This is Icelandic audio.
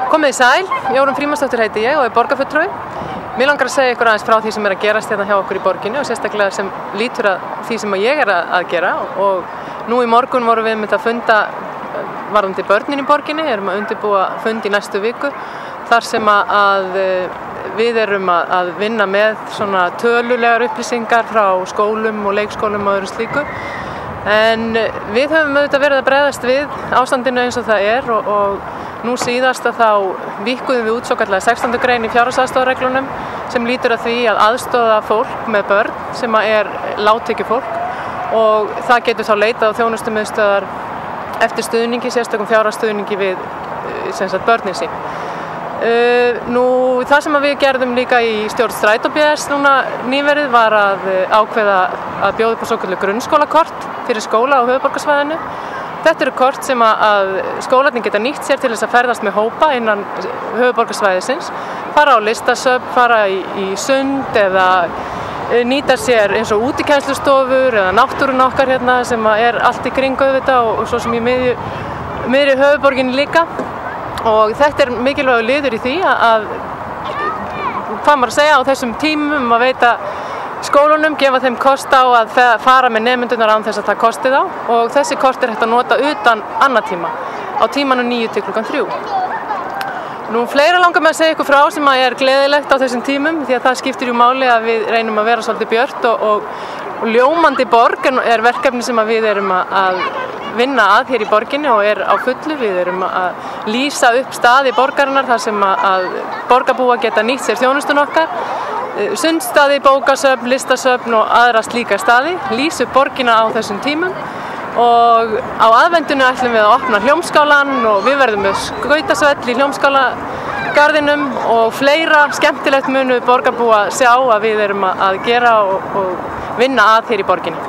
Komið í sæl, Jórunn Frímannsdóttir heiti ég og er borgarfulltrúi. Mér langar að segja ykkur aðeins frá því sem er að gerast hérna hjá okkur í borginni og sérstaklega sem lítur að því sem ég er að gera. Og nú í morgun vorum við með að funda varðandi börnin í borginni, erum að undirbúa fund í næstu viku þar sem að við erum að vinna með svona tölulegar upplýsingar frá skólum og leikskólum og öðru slíku. En við höfum auðvitað verið að bregðast við ástandinu eins og það er og nú síðast að þá víkkuðum við út svokallaða 16. grein í fjárhagsaðstoðarreglunum sem lítur að því að aðstoða fólk með börn sem er lágtekjufólk og það getur þá leitað á þjónustumiðstöðvar eftir stuðningi, sérstökum fjárhagsstuðningi við börnin sín. Það sem við gerðum líka í stjórn Strætó BS núna nýverið var að ákveða að bjóða upp á svokallað grunnskólakort fyrir skóla á höfuðborgarsvæðinu. Þetta eru kort sem að skólarnir geta nýtt sér til þess að ferðast með hópa innan höfuðborgarsvæðisins, fara á listasöfn, fara í sund eða nýta sér eins og útikennslustofur eða náttúrun okkar hérna sem er allt í kring auðvitað og svo sem í miðri höfuðborginni líka. Og þetta er mikilvægur liður í því að hvað maður að segja á þessum tímum að veita skólunum, gefa þeim kost á að fara með nemendurnar án þess að það kosti þá og þessi kort er hægt að nota utan annatíma á tímanum 9 til klukkan 3. Fleira langar mig að segja ykkur frá sem er gleðilegt á þessum tímum því að það skiptir máli að við reynum að vera svolítið björt og ljómandi borg er verkefni sem við erum að vinna að hér í borginni og er á fullu. Við erum að lýsa upp staði borgarinnar þar sem að borgarbúa geta nýtt sér þjónustun okkar, sundstaði, bókasöfn, listasöfn og aðra slíka staði, lýsa upp borgina á þessum tímum og á aðvendunni ætlum við að opna hljómskálan og við verðum með skautasvell í hljómskálagarðinum og fleira skemmtilegt munu borgarbúa sjá að við erum að gera og vinna að hér í borginni.